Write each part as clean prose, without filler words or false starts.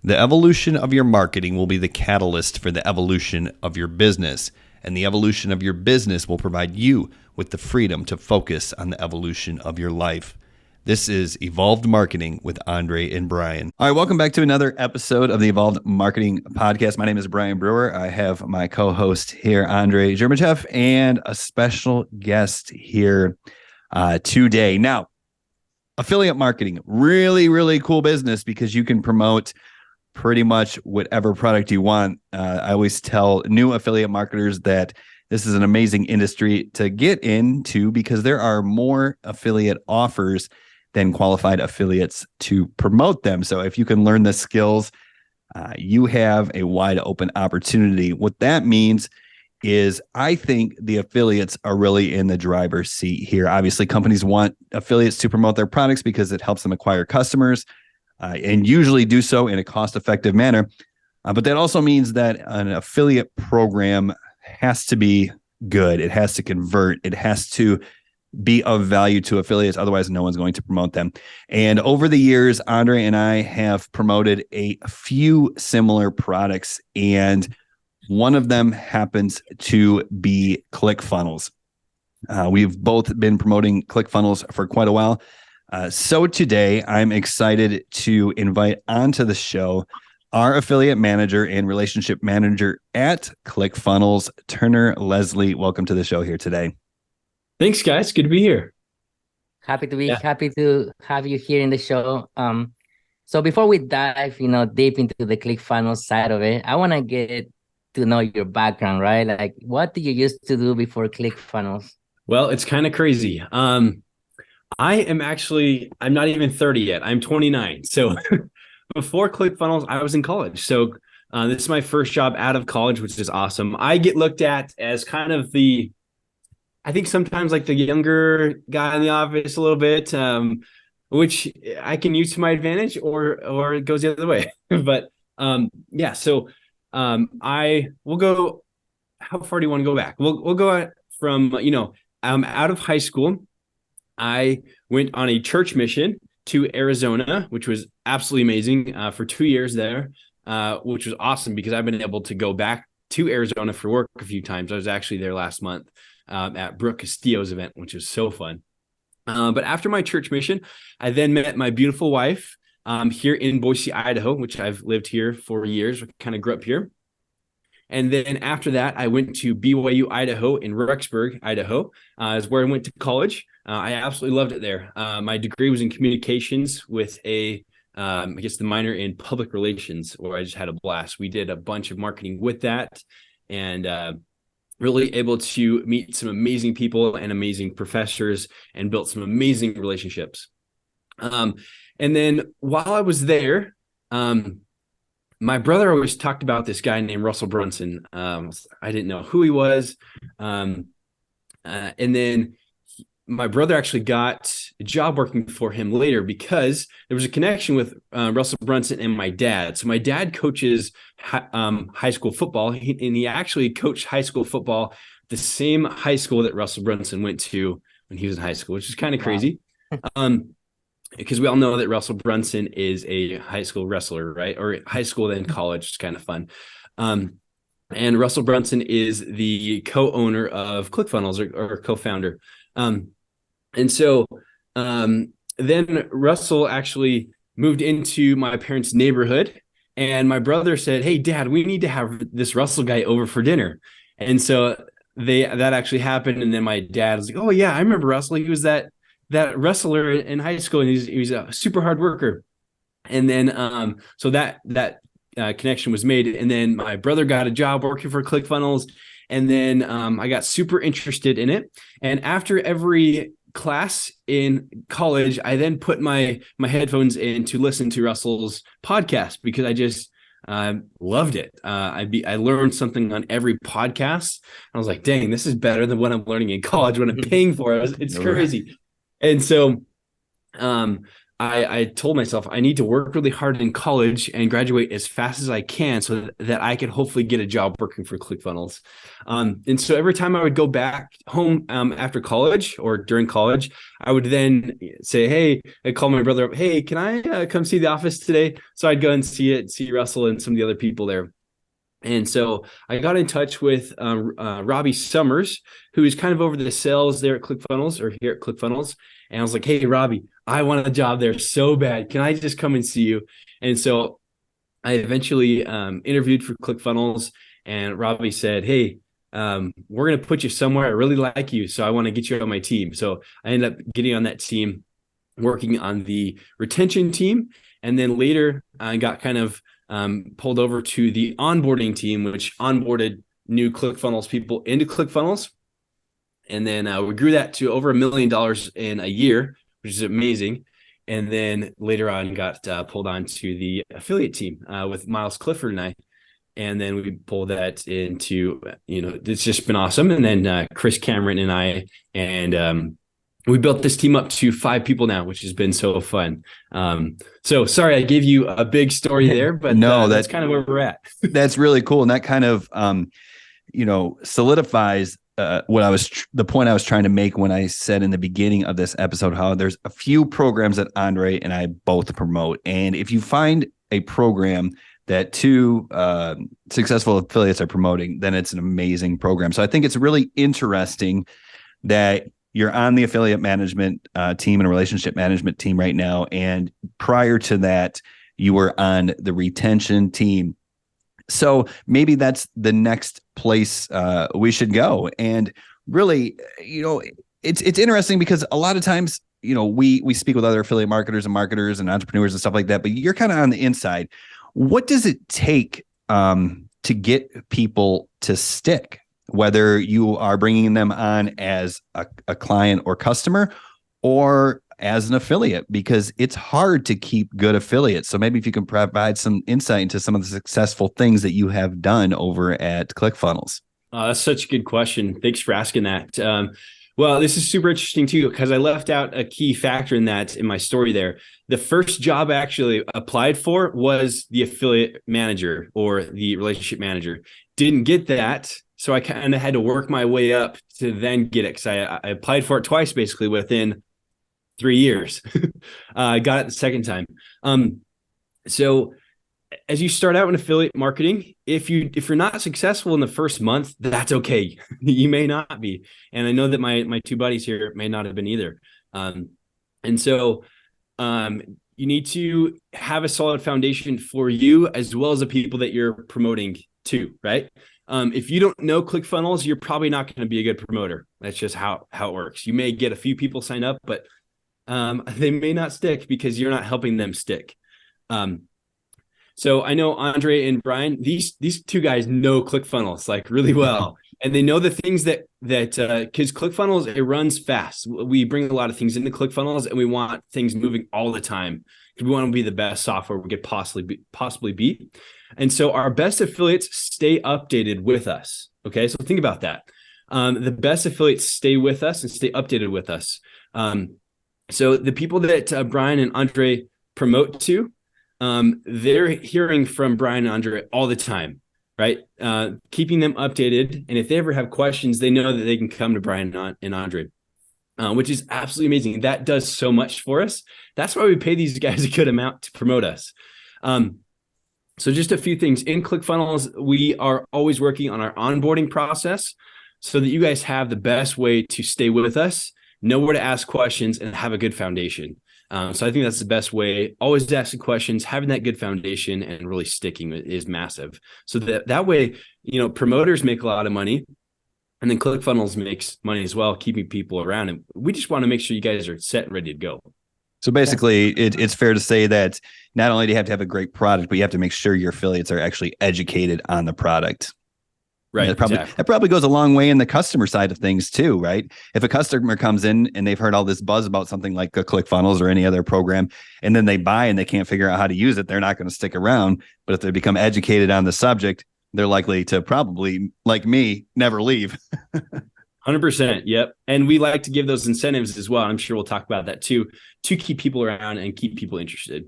The evolution of your marketing will be the catalyst for the evolution of your business, and the evolution of your business will provide you with the freedom to focus on the evolution of your life. This is Evolved Marketing with Andre and Brian. All right, welcome back to another episode of the Evolved Marketing Podcast. My name is Brian Brewer. I have my co-host here, Andre Germachev, and a special guest here today. Now, affiliate marketing, really, really cool business because you can promote pretty much whatever product you want. I always tell new affiliate marketers that this is an amazing industry to get into because there are more affiliate offers than qualified affiliates to promote them. So if you can learn the skills, you have a wide open opportunity. What that means is I think the affiliates are really in the driver's seat here. Obviously, companies want affiliates to promote their products because it helps them acquire customers. And usually do so in a cost-effective manner. But that also means that an affiliate program has to be good. It has to convert. It has to be of value to affiliates. Otherwise, no one's going to promote them. And over the years, Andre and I have promoted a few similar products. And one of them happens to be Clickfunnels. We've both been promoting Clickfunnels for quite a while. So today, I'm excited to invite onto the show our affiliate manager and relationship manager at Clickfunnels, Turner Leslie. Welcome to the show here today. Thanks, guys. Good to be here. Happy to have you here in the show. So before we dive, deep into the Clickfunnels side of it, I want to get to know your background, right? Like, what did you used to do before Clickfunnels? Well, it's kind of crazy. I'm not even 30 yet. I'm 29. So before Clickfunnels, I was in college. So this is my first job out of college, which is awesome. I get looked at as kind of I think sometimes like the younger guy in the office a little bit, which I can use to my advantage or it goes the other way. But so I will go, how far do you want to go back? We'll go from, out of high school. I went on a church mission to Arizona, which was absolutely amazing for 2 years there, which was awesome because I've been able to go back to Arizona for work a few times. I was actually there last month at Brooke Castillo's event, which was so fun. But after my church mission, I then met my beautiful wife here in Boise, Idaho, which I've lived here for years, kind of grew up here. And then after that, I went to BYU, Idaho in Rexburg, Idaho, is where I went to college. I absolutely loved it there. My degree was in communications with the minor in public relations, where I just had a blast. We did a bunch of marketing with that and really able to meet some amazing people and amazing professors and built some amazing relationships. And then while I was there, my brother always talked about this guy named Russell Brunson. I didn't know who he was. And then my brother actually got a job working for him later because there was a connection with Russell Brunson and my dad. So my dad coaches high school football, and he actually coached high school football at the same high school that Russell Brunson went to when he was in high school, which is kind of crazy. Because we all know that Russell Brunson is a high school wrestler, right? Or high school, then college. It's kind of fun. And Russell Brunson is the co-owner of Clickfunnels or co-founder. And so then Russell actually moved into my parents' neighborhood. And my brother said, "Hey, Dad, we need to have this Russell guy over for dinner." And so that actually happened. And then my dad was like, "Oh, yeah, I remember Russell. He was that wrestler in high school, and he's a super hard worker." And then so that connection was made, and then my brother got a job working for ClickFunnels, and then I got super interested in it. And after every class in college, I then put my headphones in to listen to Russell's podcast because I just loved it. I learned something on every podcast. I was like, dang, this is better than what I'm learning in college when I'm paying for it. It's crazy. And so I told myself I need to work really hard in college and graduate as fast as I can so that I could hopefully get a job working for ClickFunnels. And so every time I would go back home after college or during college, I would then say, hey, I'd call my brother up, hey, can I come see the office today? So I'd go and see Russell and some of the other people there. And so I got in touch with Robbie Summers, who is kind of over the sales there at ClickFunnels or here at ClickFunnels. And I was like, hey, Robbie, I want a job there so bad. Can I just come and see you? And so I eventually interviewed for ClickFunnels, and Robbie said, hey, we're going to put you somewhere. I really like you, so I want to get you on my team. So I ended up getting on that team, working on the retention team. And then later I got kind of pulled over to the onboarding team, which onboarded new ClickFunnels people into ClickFunnels. And then we grew that to over $1 million in a year, which is amazing. And then later on got pulled on to the affiliate team with Miles Clifford and I. And then we pulled that into, it's just been awesome. And then Chris Cameron and I, and we built this team up to 5 people now, which has been so fun. So sorry, I gave you a big story there, but no, that's kind of where we're at. That's really cool. And that kind of, solidifies the point I was trying to make when I said in the beginning of this episode, how there's a few programs that Andre and I both promote. And if you find a program that 2 successful affiliates are promoting, then it's an amazing program. So I think it's really interesting that you're on the affiliate management team and relationship management team right now. And prior to that, you were on the retention team. So maybe that's the next place we should go. And really, it's interesting because a lot of times, we speak with other affiliate marketers and entrepreneurs and stuff like that, but you're kind of on the inside. What does it take to get people to stick? Whether you are bringing them on as a client or customer or as an affiliate, because it's hard to keep good affiliates. So maybe if you can provide some insight into some of the successful things that you have done over at ClickFunnels. That's such a good question. Thanks for asking that. Well, this is super interesting too, because I left out a key factor in my story there. The first job I actually applied for was the affiliate manager or the relationship manager. Didn't get that. So I kind of had to work my way up to then get it, because I applied for it twice, basically within 3 years. I got it the second time. So as you start out in affiliate marketing, if you're not successful in the first month, that's okay. You may not be. And I know that my 2 buddies here may not have been either. And so you need to have a solid foundation for you as well as the people that you're promoting to, right? If you don't know ClickFunnels, you're probably not going to be a good promoter. That's just how it works. You may get a few people sign up, but they may not stick because you're not helping them stick. So I know Andre and Brian, these 2 guys know ClickFunnels like really well, and they know the things that because ClickFunnels, it runs fast. We bring a lot of things into ClickFunnels, and we want things moving all the time because we want to be the best software we could possibly be. And so our best affiliates stay updated with us. Okay, so think about that. The best affiliates stay with us and stay updated with us. So the people that Brian and Andre promote to, they're hearing from Brian and Andre all the time, right? Keeping them updated. And if they ever have questions, they know that they can come to Brian and Andre, which is absolutely amazing. That does so much for us. That's why we pay these guys a good amount to promote us. So just a few things. In ClickFunnels, we are always working on our onboarding process so that you guys have the best way to stay with us, know where to ask questions, and have a good foundation. So I think that's the best way. Always asking questions, having that good foundation, and really sticking is massive. So that way, promoters make a lot of money, and then ClickFunnels makes money as well, keeping people around. And we just want to make sure you guys are set and ready to go. So basically, it's fair to say that not only do you have to have a great product, but you have to make sure your affiliates are actually educated on the product. Right. That probably goes a long way in the customer side of things too, right? If a customer comes in and they've heard all this buzz about something like a ClickFunnels or any other program, and then they buy and they can't figure out how to use it, they're not going to stick around. But if they become educated on the subject, they're likely to probably, like me, never leave. 100%. Yep. And we like to give those incentives as well. I'm sure we'll talk about that too, to keep people around and keep people interested.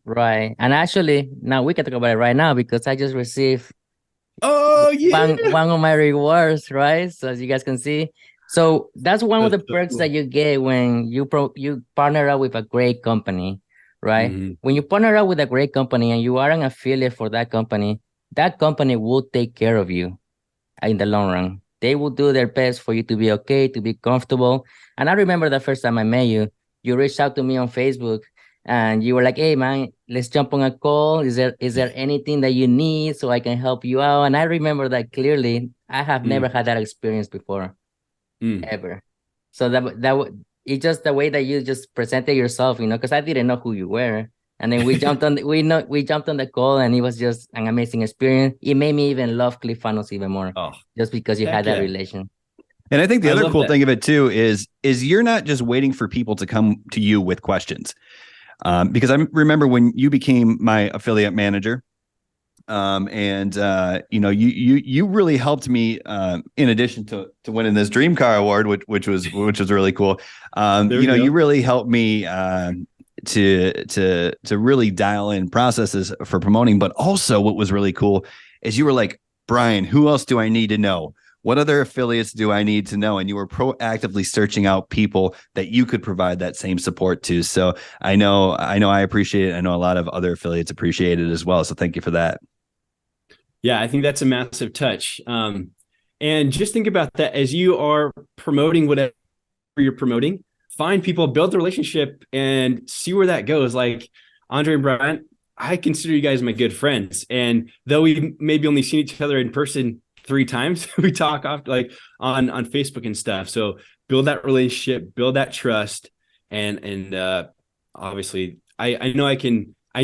Right. And actually, now we can talk about it right now because I just received Oh yeah. one of my rewards, right? So as you guys can see. So that's one of That's the so perks cool. that you get when you partner up with a great company, right? Mhm. When you partner up with a great company and you are an affiliate for that company will take care of you in the long run. They will do their best for you to be okay, to be comfortable. And I remember the first time I met you, you reached out to me on Facebook and you were like, "Hey man, let's jump on a call. Is there anything that you need so I can help you out?" And I remember that clearly. I have never Mm. had that experience before, Mm. ever. So it's just the way that you just presented yourself, because I didn't know who you were. And then we jumped on the call and it was just an amazing experience. It made me even love ClickFunnels even more Oh, just because you had heck that yeah. relation. And I think the I other love cool that. thing of it too is you're not just waiting for people to come to you with questions. Because I remember when you became my affiliate manager, and you really helped me, in addition to winning this Dream Car Award, which was really cool. There we go. You really helped me to really dial in processes for promoting. But also, what was really cool is you were like, Brian, who else do I need to know? What other affiliates do I need to know? And you were proactively searching out people that you could provide that same support to. So I know I appreciate it. I know a lot of other affiliates appreciate it as well. So thank you for that. Yeah, I think that's a massive touch. And just think about that as you are promoting whatever you're promoting, find people, build the relationship, and see where that goes. Like Andre and Brian, I consider you guys my good friends. And though we maybe only seen each other in person 3 times, we talk off like on Facebook and stuff. So build that relationship, build that trust, and obviously I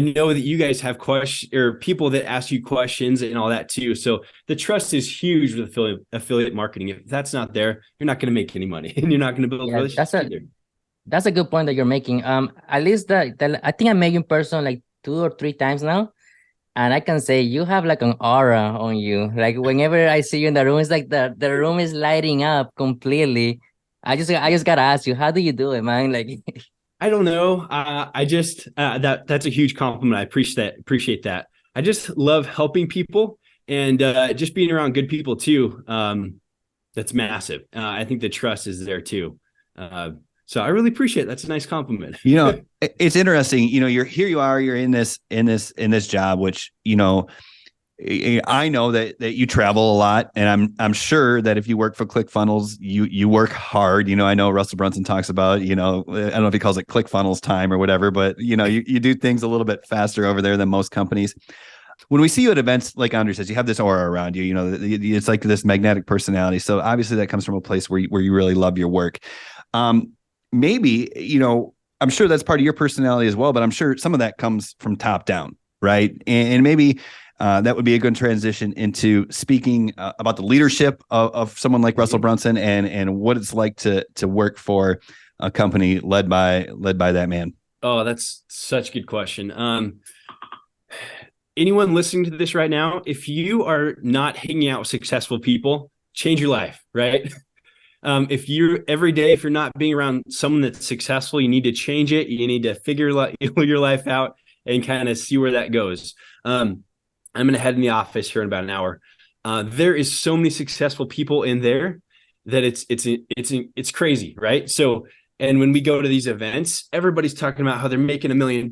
know that you guys have questions or people that ask you questions and all that too. So the trust is huge with affiliate marketing. If that's not there, you're not going to make any money and you're not going to build Yeah, relationships either. that's a good point that you're making. At least I think I met you in person like 2 or 3 times now. And I can say you have like an aura on you. Like whenever I see you in the room, it's like the room is lighting up completely. I just gotta ask you, how do you do it, man? Like I don't know. I just that's a huge compliment. I appreciate that. I just love helping people and just being around good people too. That's massive. I think the trust is there too. So I really appreciate it. That's a nice compliment. It's interesting. You're in this job, which, I know that you travel a lot, and I'm sure that if you work for ClickFunnels, you work hard. I know Russell Brunson talks about, I don't know if he calls it ClickFunnels time or whatever, but you do things a little bit faster over there than most companies. When we see you at events, like Andre says, you have this aura around you. It's like this magnetic personality. So obviously that comes from a place where you really love your work. Maybe, I'm sure that's part of your personality as well, but I'm sure some of that comes from top down, right? And maybe that would be a good transition into speaking about the leadership of someone like Russell Brunson and what it's like to work for a company led by that man. Oh, that's such a good question. Anyone listening to this right now, if you are not hanging out with successful people, change your life, right? If you're every day, if you're not being around someone that's successful, you need to change it. You need to figure your life out and kind of see where that goes. I'm going to head in the office here in about an hour. There is so many successful people in there that it's crazy, right? So, and when we go to these events, everybody's talking about how they're making $1 million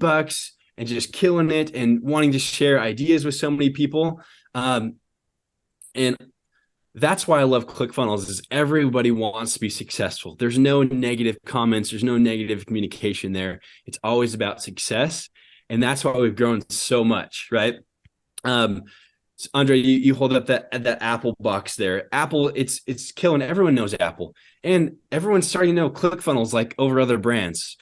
and just killing it and wanting to share ideas with so many people. And that's why I love ClickFunnels is everybody wants to be successful. There's no negative comments. There's no negative communication there. It's always about success. And that's why we've grown so much, right? Andre, you hold up that Apple box there. Apple, it's killing. Everyone knows Apple. And everyone's starting to know ClickFunnels like over other brands.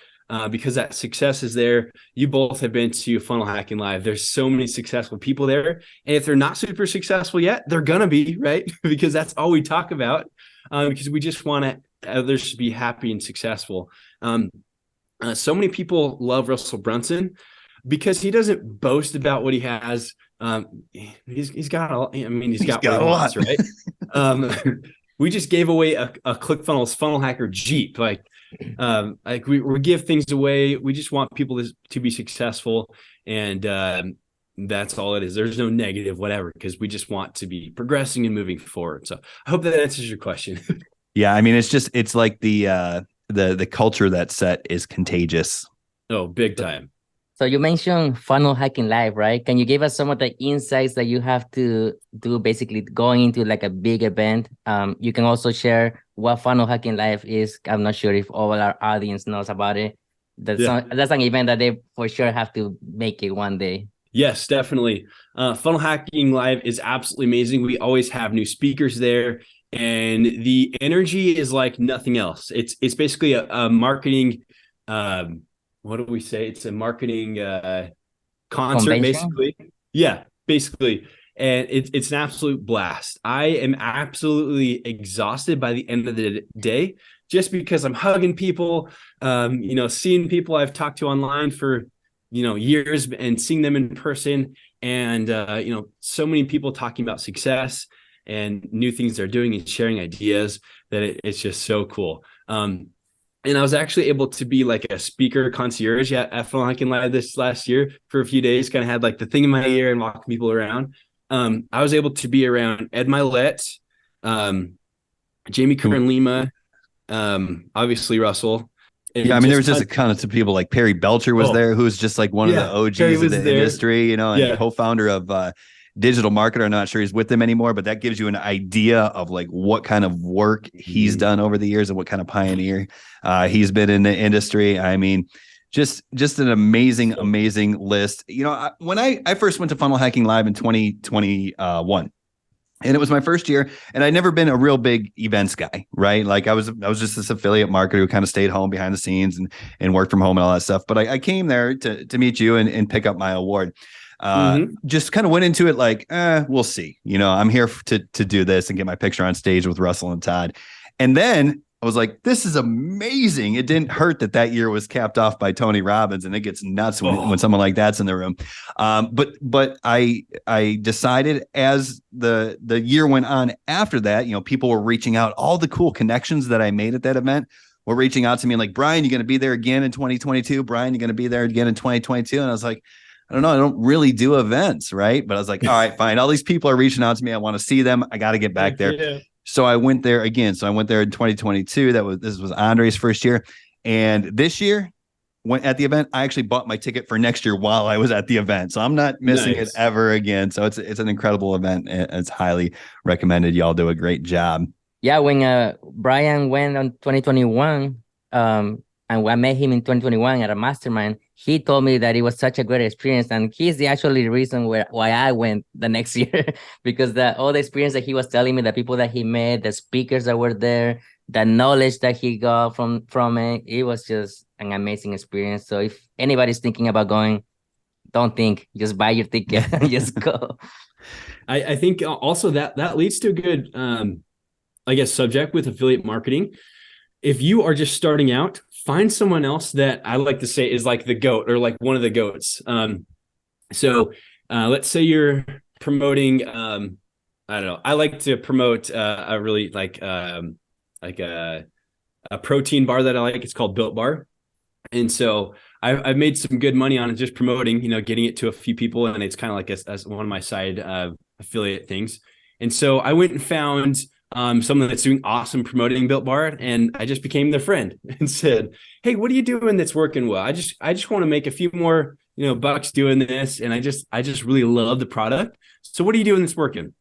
Because that success is there. You both have been to Funnel Hacking Live. There's so many successful people there. And if they're not super successful yet, they're going to be, right? Because that's all we talk about, because we just want others to be happy and successful. So many people love Russell Brunson because he doesn't boast about what he has. He's got what he wants, right? we just gave away a ClickFunnels funnel hacker Jeep. Like we give things away. We just want people to be successful, and that's all it is. There's no negative whatever, because we just want to be progressing and moving forward. So I hope that answers your question. Yeah, I mean, it's like the culture that's set is contagious. Oh, big time. So you mentioned funnel hacking live, right? Can you give us some of the insights that you have to do basically going into like a big event? You can also share what funnel hacking live is. I'm not sure if all our audience knows about it. That's an event that they for sure have to make it one day. Yes, definitely. Funnel hacking live is absolutely amazing. We always have new speakers there, and the energy is like nothing else. It's basically a marketing. What do we say? It's a marketing concert, Convention? basically. Yeah, basically. And it's an absolute blast. I am absolutely exhausted by the end of the day, just because I'm hugging people, seeing people I've talked to online for, years, and seeing them in person. And, so many people talking about success and new things they're doing and sharing ideas that it's just so cool. And I was actually able to be like a speaker concierge at Funnel Hacking Live this last year for a few days. Kind of had like the thing in my ear and walking people around. I was able to be around Ed Milet, Jamie Kern Lima, obviously Russell. Yeah, I mean, there was just a kind of people like Perry Belcher was there, who's just like one of the OGs of the industry, and co-founder of Digital Marketer. I'm not sure he's with them anymore, but that gives you an idea of like what kind of work he's done over the years and what kind of pioneer he's been in the industry. I mean, just an amazing list. When I first went to Funnel Hacking Live in 2021, and it was my first year, and I'd never been a real big events guy, right? Like I was just this affiliate marketer who kind of stayed home behind the scenes and worked from home and all that stuff. But I came there to meet you and pick up my award. Just kind of went into it like, we'll see. I'm here to do this and get my picture on stage with Russell and Todd. And then I was like, this is amazing. It didn't hurt that year was capped off by Tony Robbins, and it gets nuts when someone like that's in the room. But I decided as the year went on after that, people were reaching out, all the cool connections that I made at that event were reaching out to me like, Brian, you're going to be there again in 2022. Brian, you're going to be there again in 2022. And I was like, I don't know. I don't really do events, right? But I was like, all right, fine. All these people are reaching out to me. I want to see them. I got to get back there. Yeah. So I went there again. So I went there in 2022. This was Andre's first year. And this year, went at the event, I actually bought my ticket for next year while I was at the event. So I'm not missing it ever again. So it's an incredible event. It's highly recommended. Y'all do a great job. Yeah, when Brian went on 2021, and I met him in 2021 at a mastermind, he told me that it was such a great experience, and he's the actually reason why I went the next year, because all the experience that he was telling me, the people that he met, the speakers that were there, the knowledge that he got from it was just an amazing experience. So if anybody's thinking about going, don't think, just buy your ticket and just go. I think also that leads to a good, subject with affiliate marketing. If you are just starting out, find someone else that I like to say is like the GOAT or like one of the GOATs. So let's say you're promoting, I don't know. I like to promote a really like a protein bar that I like. It's called Built Bar. And so I've made some good money on it, just promoting, getting it to a few people. And it's kind of like as one of my side affiliate things. And so I went and found someone that's doing awesome promoting Built Bar, and I just became their friend and said, "Hey, what are you doing that's working well? I just want to make a few more, bucks doing this, and I just really love the product. So what are you doing that's working?"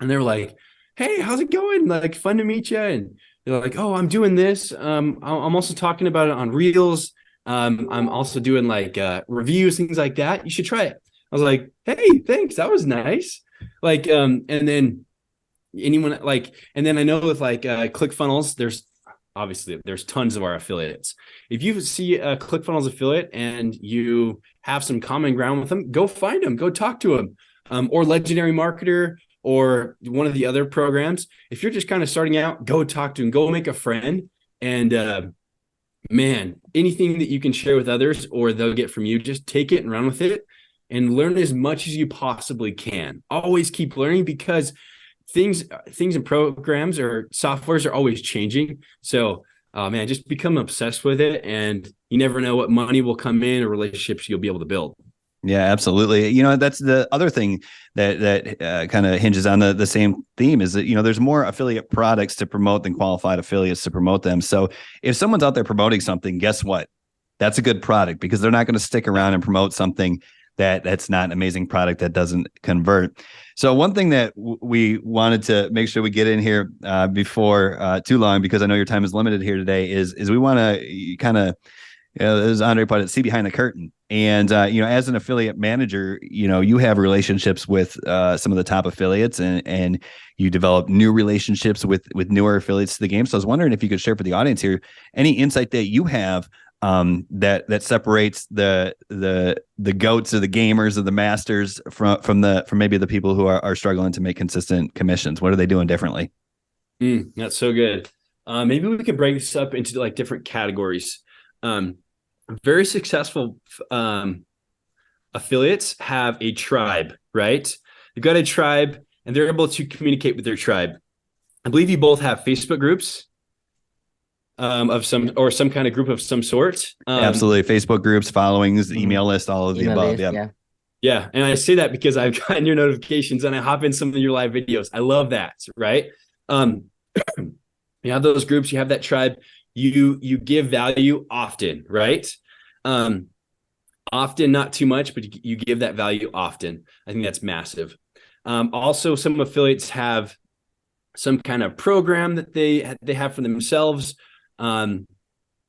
And they were like, "Hey, how's it going? Like, fun to meet you." And they're like, "Oh, I'm doing this. I'm also talking about it on Reels. I'm also doing like reviews, things like that. You should try it." I was like, "Hey, thanks. That was nice." Like, and then anyone like, and then I know with like ClickFunnels, there's tons of our affiliates. If you see a ClickFunnels affiliate and you have some common ground with them, go find them, go talk to them, or Legendary Marketer or one of the other programs. If you're just kind of starting out, go talk to them, go make a friend, and man, anything that you can share with others or they'll get from you, just take it and run with it and learn as much as you possibly can. Always keep learning, because things and programs or softwares are always changing. So, man, just become obsessed with it, and you never know what money will come in or relationships you'll be able to build. Yeah, absolutely. You know, that's the other thing that kind of hinges on the same theme is that, you know, there's more affiliate products to promote than qualified affiliates to promote them. So if someone's out there promoting something, guess what? That's a good product, because they're not going to stick around and promote something that's not an amazing product that doesn't convert. So one thing that we wanted to make sure we get in here before too long, because I know your time is limited here today, is we want to kind of, as Andre put it, see behind the curtain. And, you know, as an affiliate manager, you know, you have relationships with some of the top affiliates, and you develop new relationships with newer affiliates to the game. So I was wondering if you could share for the audience here any insight that you have that separates the goats or the gamers or the masters from maybe the people who are struggling to make consistent commissions. What are they doing differently? That's so good. Maybe we could break this up into like different categories. Very successful affiliates have a tribe, right? They've got a tribe and they're able to communicate with their tribe. I believe you both have Facebook groups of some kind of group of some sort. Absolutely. Facebook groups, followings, email list, all of the above. List, yeah. And I say that because I've gotten your notifications and I hop in some of your live videos. I love that. Right. You have those groups, you have that tribe. You give value often, right? Often, not too much, but you give that value often. I think that's massive. Also, some affiliates have some kind of program that they have for themselves, that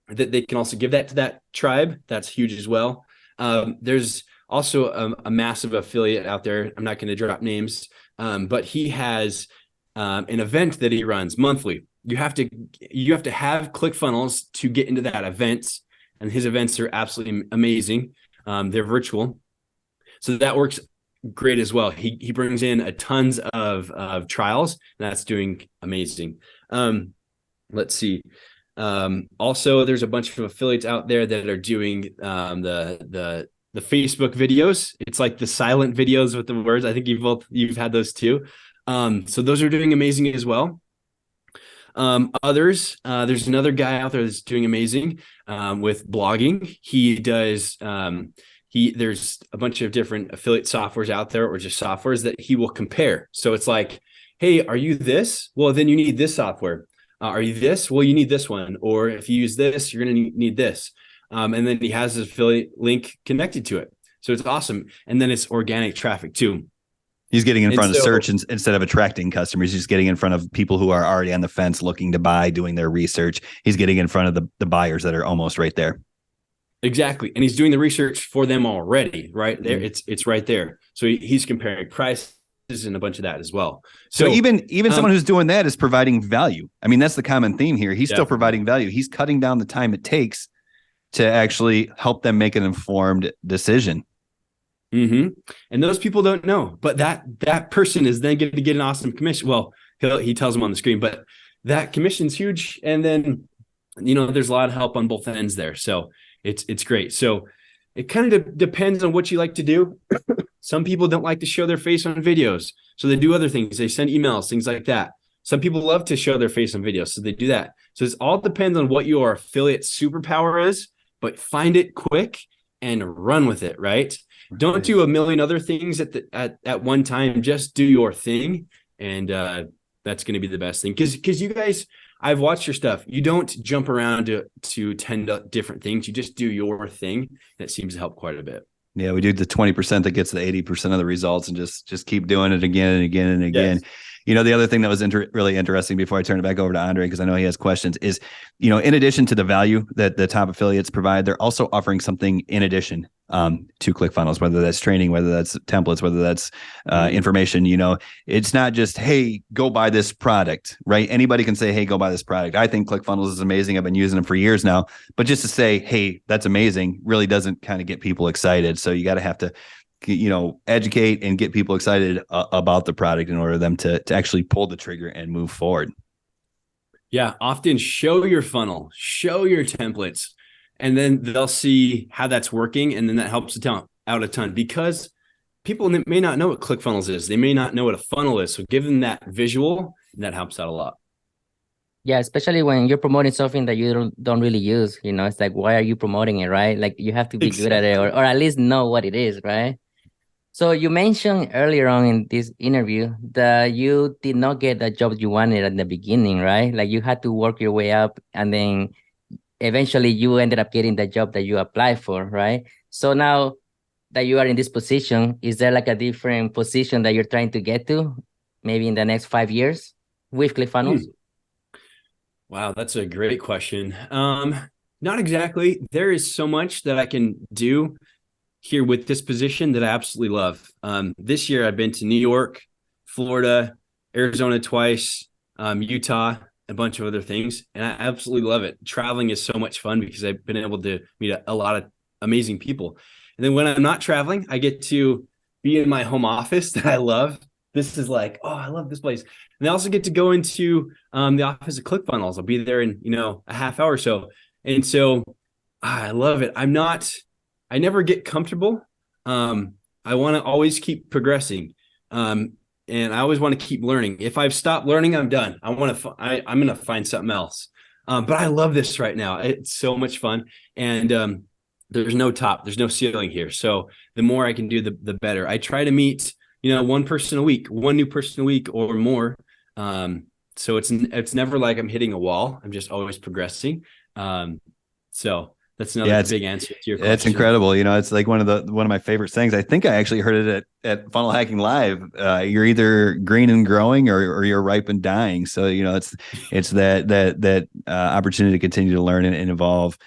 they can also give that to that tribe. That's huge as well. There's also a massive affiliate out there. I'm not going to drop names, but he has an event that he runs monthly. You have to have ClickFunnels to get into that event, and his events are absolutely amazing. They're virtual, so that works great as well. He brings in a tons of trials, and that's doing amazing. Let's see. Also, there's a bunch of affiliates out there that are doing the Facebook videos. It's like the silent videos with the words. I think you've had those too. So those are doing amazing as well. Others, there's another guy out there that's doing amazing with blogging. He does, there's a bunch of different affiliate softwares out there, or just softwares that he will compare. So it's like, hey, are you this? Well, then you need this software. Are you this? Well, you need this one. Or if you use this, you're going to need this. And then he has his affiliate link connected to it. So it's awesome. And then it's organic traffic too. He's getting in front of search instead of attracting customers. He's getting in front of people who are already on the fence looking to buy, doing their research. He's getting in front of the buyers that are almost right there. Exactly. And he's doing the research for them already, right there. It's right there. So he's comparing prices and a bunch of that as well. So even someone who's doing that is providing value. I mean, that's the common theme here. He's still providing value. He's cutting down the time it takes to actually help them make an informed decision. Mm-hmm. And those people don't know, but that person is then going to get an awesome commission. Well, he tells them on the screen, but that commission's huge. And then, there's a lot of help on both ends there. So it's great. So it kind of depends on what you like to do. Some people don't like to show their face on videos, so they do other things. They send emails, things like that. Some people love to show their face on videos, so they do that. So it all depends on what your affiliate superpower is, but find it quick and run with it, right? Don't do a million other things at one time. Just do your thing, and that's going to be the best thing. Because you guys, I've watched your stuff. You don't jump around to 10 different things. You just do your thing. That seems to help quite a bit. Yeah, we do the 20% that gets the 80% of the results, and just keep doing it again and again and again. Yes. The other thing that was really interesting before I turn it back over to Andre, because I know he has questions, is, in addition to the value that the top affiliates provide, they're also offering something in addition to ClickFunnels, whether that's training, whether that's templates, whether that's information. It's not just, hey, go buy this product, right? Anybody can say, hey, go buy this product. I think ClickFunnels is amazing. I've been using them for years now. But just to say, hey, that's amazing, really doesn't kind of get people excited. So you got to have to educate and get people excited about the product in order for them to actually pull the trigger and move forward. Yeah. Often show your funnel, show your templates, and then they'll see how that's working. And then that helps out a ton, because people may not know what ClickFunnels is. They may not know what a funnel is. So give them that visual, and that helps out a lot. Yeah, especially when you're promoting something that you don't really use, it's like, why are you promoting it, right? Like you have to be good at it, or at least know what it is, right? So you mentioned earlier on in this interview that you did not get the job you wanted at the beginning, right? Like you had to work your way up, and then eventually you ended up getting the job that you applied for, right? So now that you are in this position, is there like a different position that you're trying to get to, maybe in the next 5 years with ClickFunnels? Wow, that's a great question. Not exactly. There is so much that I can do here with this position that I absolutely love. This year I've been to New York, Florida, Arizona twice, Utah, a bunch of other things, and I absolutely love it. Traveling is so much fun because I've been able to meet a lot of amazing people. And then when I'm not traveling, I get to be in my home office that I love. This is like, oh, I love this place. And I also get to go into the office of ClickFunnels. I'll be there in, a half hour or so. And so I love it. I never get comfortable. I want to always keep progressing. And I always want to keep learning. If I've stopped learning, I'm done. I'm going to find something else. But I love this right now. It's so much fun. And there's no top, there's no ceiling here. So the more I can do, the better. I try to meet, one person a week, one new person a week or more. So it's never like I'm hitting a wall. I'm just always progressing. So that's another big answer to your question. It's incredible. It's like one of my favorite things. I think I actually heard it at Funnel Hacking Live. You're either green and growing or you're ripe and dying. So, it's that opportunity to continue to learn and evolve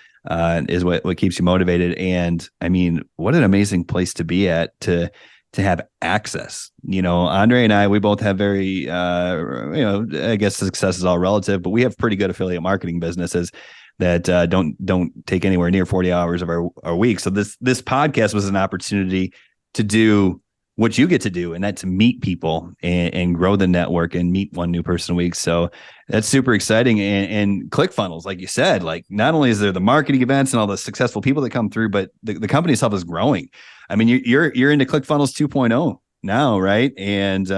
is what keeps you motivated. And I mean, what an amazing place to be at to have access. Andre and I, we both have very, I guess success is all relative, but we have pretty good affiliate marketing businesses that don't take anywhere near 40 hours of our week. So this podcast was an opportunity to do what you get to do, and that's to meet people and grow the network and meet one new person a week. So that's super exciting. And ClickFunnels, like you said, like not only is there the marketing events and all the successful people that come through, but the company itself is growing. I mean, you're into ClickFunnels 2.0 now, right? And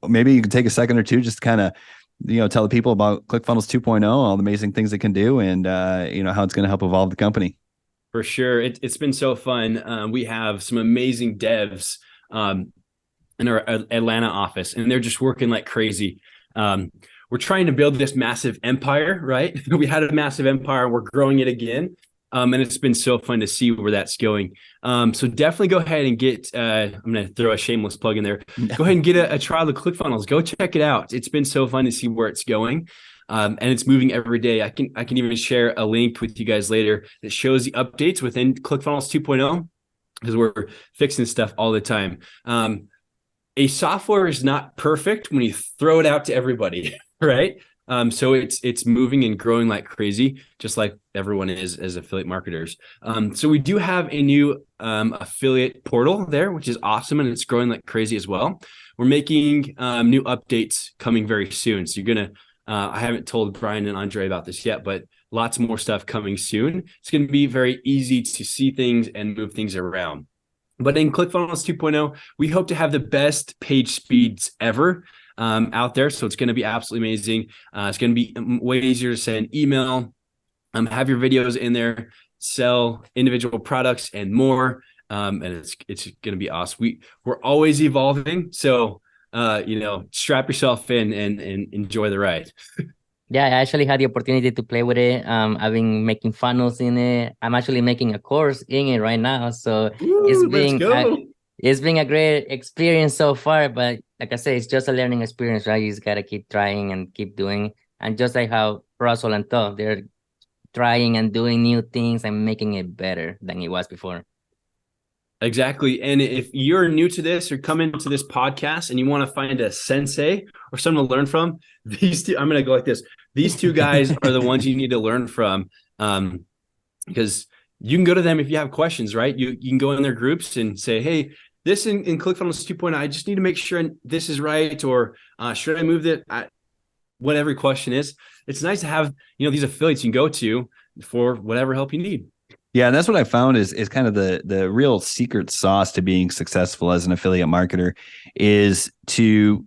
maybe you can take a second or two just to kind of tell the people about ClickFunnels 2.0, all the amazing things it can do, and how it's going to help evolve the company. For sure, it's been so fun. We have some amazing devs in our Atlanta office, and they're just working like crazy. We're trying to build this massive empire, right? We had a massive empire, we're growing it again. And it's been so fun to see where that's going. So definitely go ahead and get, I'm going to throw a shameless plug in there. Go ahead and get a trial of ClickFunnels. Go check it out. It's been so fun to see where it's going. And it's moving every day. I can even share a link with you guys later that shows the updates within ClickFunnels 2.0, because we're fixing stuff all the time. A software is not perfect when you throw it out to everybody, right? So it's moving and growing like crazy, just like everyone is as affiliate marketers. So we do have a new affiliate portal there, which is awesome, and it's growing like crazy as well. We're making new updates coming very soon. So you're gonna, I haven't told Brian and Andre about this yet, but lots more stuff coming soon. It's gonna be very easy to see things and move things around. But in ClickFunnels 2.0, we hope to have the best page speeds ever out there. So it's going to be absolutely amazing. It's going to be way easier to send email, have your videos in there, sell individual products and more. And it's going to be awesome. We're always evolving. So, strap yourself in and enjoy the ride. Yeah, I actually had the opportunity to play with it. I've been making funnels in it. I'm actually making a course in it right now. So it's been a great experience so far. But like I say, it's just a learning experience, right? You just gotta keep trying and keep doing. And just like how Russell and Todd, they're trying and doing new things and making it better than it was before. Exactly. And if you're new to this or come into this podcast and you want to find a sensei or someone to learn from, these two, I'm going to go like this. These two guys are the ones you need to learn from, because you can go to them if you have questions, right? You can go in their groups and say, hey, this in ClickFunnels 2.0, I just need to make sure this is right. Or should I move that? Whatever your question is, it's nice to have, these affiliates you can go to for whatever help you need. Yeah, and that's what I found is kind of the real secret sauce to being successful as an affiliate marketer is to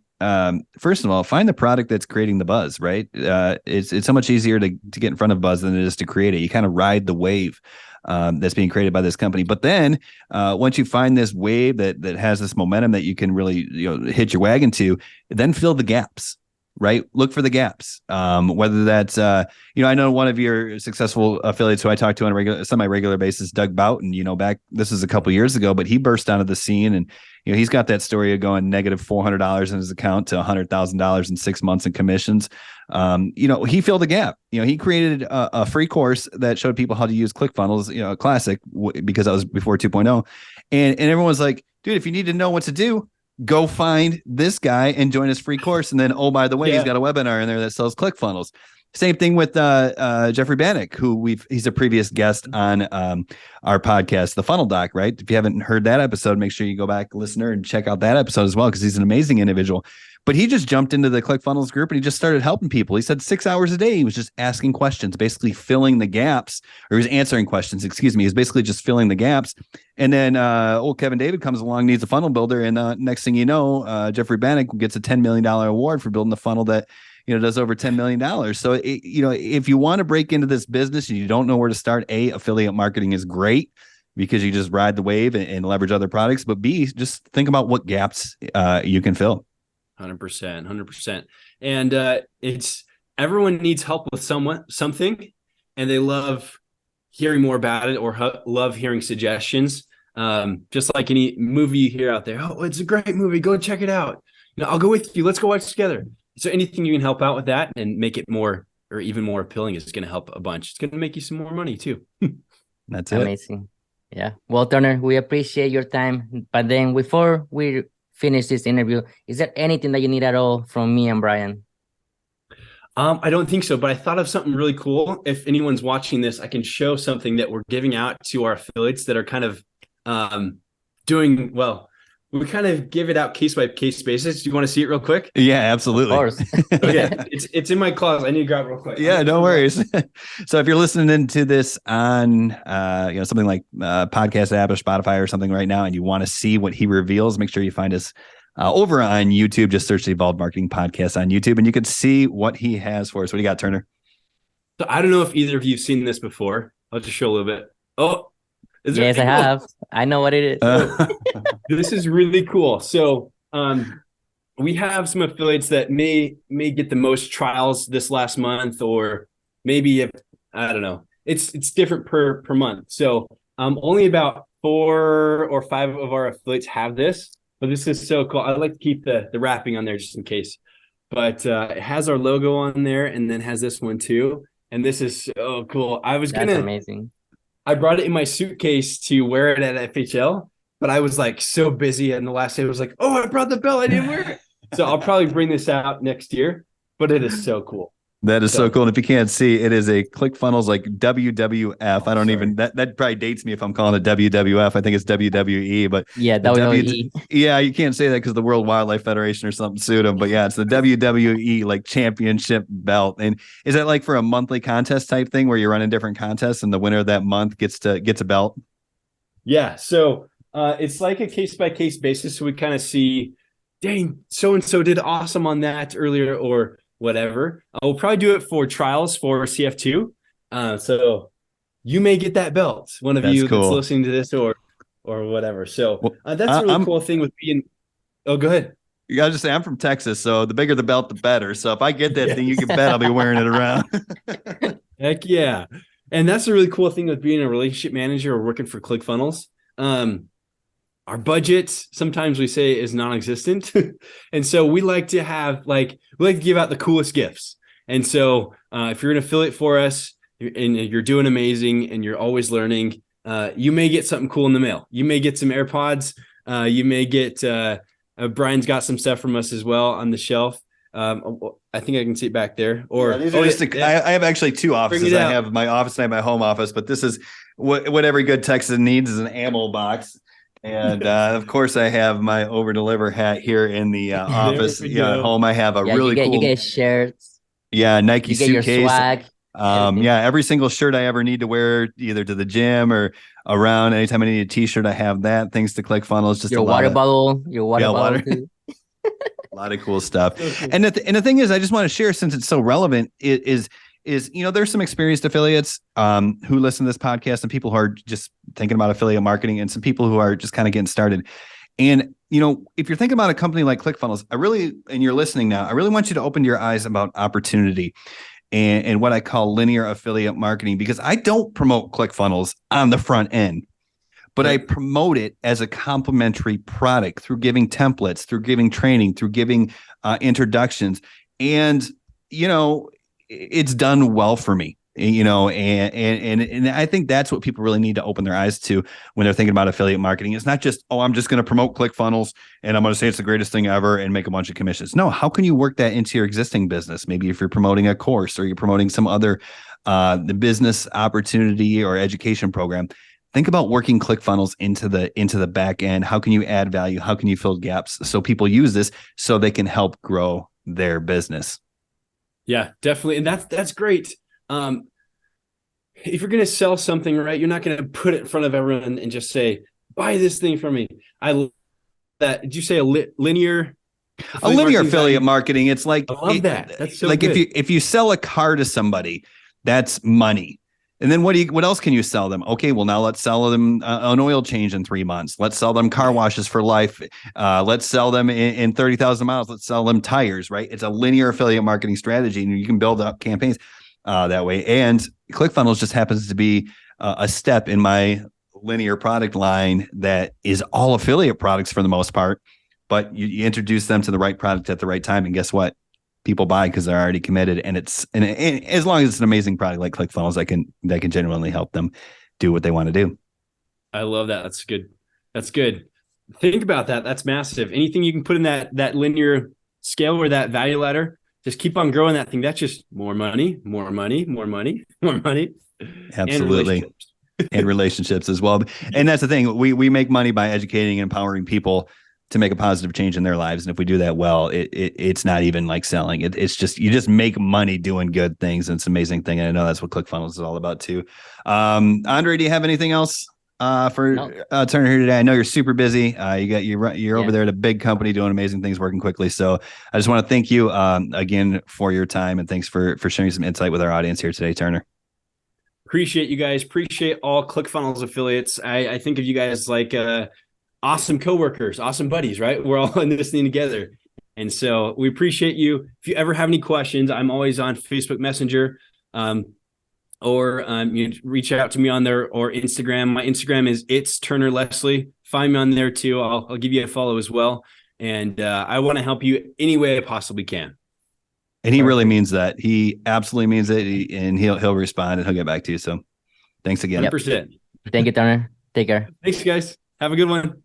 first of all find the product that's creating the buzz, right? It's so much easier to get in front of buzz than it is to create it. You kind of ride the wave that's being created by this company. But then once you find this wave that has this momentum that you can really hit your wagon to, then fill the gaps. Right. Look for the gaps. Whether that's, I know one of your successful affiliates who I talk to on a semi-regular basis, Doug Boughton, this is a couple years ago, but he burst onto the scene and, he's got that story of going negative $400 in his account to $100,000 in 6 months in commissions. He filled a gap. He created a free course that showed people how to use ClickFunnels, a classic because that was before 2.0. And everyone's like, dude, if you need to know what to do, go find this guy and join his free course. And then, oh, by the way, he's got a webinar in there that sells ClickFunnels. Same thing with Jeffrey Bannock, who he's a previous guest on our podcast, The Funnel Doc, right? If you haven't heard that episode, make sure you go back, listener, and check out that episode as well, because he's an amazing individual. But he just jumped into the ClickFunnels group and he just started helping people. He said 6 hours a day, he was just asking questions, basically filling the gaps, or he was answering questions, excuse me. He's basically just filling the gaps. And then old Kevin David comes along, needs a funnel builder. And next thing you know, Jeffrey Bannock gets a $10 million award for building a funnel that, does over $10 million. So, if you want to break into this business and you don't know where to start, A, affiliate marketing is great because you just ride the wave and leverage other products. But B, just think about what gaps you can fill. 100%. And it's everyone needs help with something, and they love hearing more about it or love hearing suggestions. Just like any movie you hear out there, oh, it's a great movie, go check it out. I'll go with you. Let's go watch together. So anything you can help out with that and make it more or even more appealing is going to help a bunch. It's going to make you some more money too. That's it. Amazing. Yeah. Well, Turner, we appreciate your time. But then before we finish this interview, is there anything that you need at all from me and Brian? I don't think so, but I thought of something really cool. If anyone's watching this, I can show something that we're giving out to our affiliates that are kind of doing well. We kind of give it out case by case basis. Do you want to see it real quick? Yeah, absolutely. Of course. Okay, it's in my closet. I need to grab it real quick. Yeah, no worries. So if you're listening into this on something like podcast app or Spotify or something right now, and you want to see what he reveals, make sure you find us over on YouTube. Just search the Evolved Marketing Podcast on YouTube, and you can see what he has for us. What do you got, Turner? So I don't know if either of you've seen this before. I'll just show a little bit. Oh, yes, I have. I know what it is. This is really cool. So we have some affiliates that may get the most trials this last month, or maybe I don't know. It's different per month. So only about 4 or 5 of our affiliates have this, but this is so cool. I like to keep the wrapping on there just in case. But it has our logo on there, and then has this one too. And this is so cool. That's amazing. I brought it in my suitcase to wear it at FHL, but I was like so busy. And the last day I was like, oh, I brought the belt. I didn't wear it. So I'll probably bring this out next year, but it is so cool. That is so cool. And if you can't see, it is a ClickFunnels like WWF. I don't even, that probably dates me if I'm calling it WWF. I think it's WWE, but yeah, WWE. Yeah, you can't say that because the World Wildlife Federation or something sued them. But yeah, it's the WWE like championship belt. And is that like for a monthly contest type thing where you're running different contests and the winner of that month gets a belt? Yeah. So it's like a case by case basis. So we kind of see, dang, so-and-so did awesome on that earlier, or whatever. We'll probably do it for trials for CF2. So you may get that belt, one of you cool. That's listening to this or whatever. So that's a really cool thing with being. Oh, go ahead. You gotta just say I'm from Texas, so the bigger the belt, the better. So if I get that thing, you can bet I'll be wearing it around. Heck yeah. And that's a really cool thing with being a relationship manager or working for ClickFunnels. Our budget, sometimes we say, is non-existent. And so we like to give out the coolest gifts. And so if you're an affiliate for us and you're doing amazing and you're always learning, you may get something cool in the mail. You may get some AirPods. You may get, Brian's got some stuff from us as well on the shelf. I think I can see it back there. Or I have actually 2 offices. I have my office and I have my home office, but this is what every good Texan needs is an ammo box. And of course, I have my over deliver hat here in the office. At home, I have a really cool. You get shirts. Yeah, Nike you get suitcase. Your swag. Yeah, every single shirt I ever need to wear, either to the gym or around, anytime I need a t-shirt, I have that. Thanks to ClickFunnels, just Your water bottle, water. too. A lot of cool stuff. So cool. And the thing is, I just want to share, since it's so relevant, is there's some experienced affiliates who listen to this podcast, and people who are just thinking about affiliate marketing, and some people who are just kind of getting started. And if you're thinking about a company like ClickFunnels, and you're listening now, I really want you to open your eyes about opportunity and what I call linear affiliate marketing, because I don't promote ClickFunnels on the front end, but I promote it as a complementary product through giving templates, through giving training, through giving introductions. And, it's done well for me, and I think that's what people really need to open their eyes to when they're thinking about affiliate marketing. It's not just, I'm just going to promote ClickFunnels and I'm going to say it's the greatest thing ever and make a bunch of commissions. No, how can you work that into your existing business? Maybe if you're promoting a course or you're promoting some other the business opportunity or education program, think about working ClickFunnels into the back end. How can you add value? How can you fill gaps so people use this so they can help grow their business? Yeah, definitely. And that's great. If you're going to sell something, right, you're not going to put it in front of everyone and just say, buy this thing from me. I love that. Did you say linear affiliate marketing? It's like, I love that. That's so like good. if you sell a car to somebody, that's money. And then what else can you sell them? Okay, well, now let's sell them an oil change in 3 months. Let's sell them car washes for life. Let's sell them in 30,000 miles. Let's sell them tires, right? It's a linear affiliate marketing strategy, and you can build up campaigns that way. And ClickFunnels just happens to be a step in my linear product line that is all affiliate products for the most part, but you introduce them to the right product at the right time. And guess what? People buy because they're already committed, and as long as it's an amazing product like ClickFunnels, that can genuinely help them do what they want to do. I love that. That's good. That's good. Think about that. That's massive. Anything you can put in that linear scale or that value ladder, just keep on growing that thing. That's just more money, more money, more money, more money. Absolutely. And relationships as well. And that's the thing. We make money by educating and empowering people to make a positive change in their lives. And if we do that well, it's not even like selling. It's just, you just make money doing good things. And it's an amazing thing. And I know that's what ClickFunnels is all about too. Andre, do you have anything else for Turner here today? I know you're super busy. You're over there at a big company doing amazing things, working quickly. So I just want to thank you again for your time, and thanks for sharing some insight with our audience here today, Turner. Appreciate you guys. Appreciate all ClickFunnels affiliates. I think of you guys like awesome coworkers, awesome buddies, right? We're all in this thing together. And so we appreciate you. If you ever have any questions, I'm always on Facebook Messenger, or you reach out to me on there, or Instagram. My Instagram is It's Turner Leslie. Find me on there too. I'll give you a follow as well. And I want to help you any way I possibly can. And he really means that. He absolutely means it, and he'll respond, and he'll get back to you. So thanks again. 100%. Thank you, Turner. Take care. Thanks, guys. Have a good one.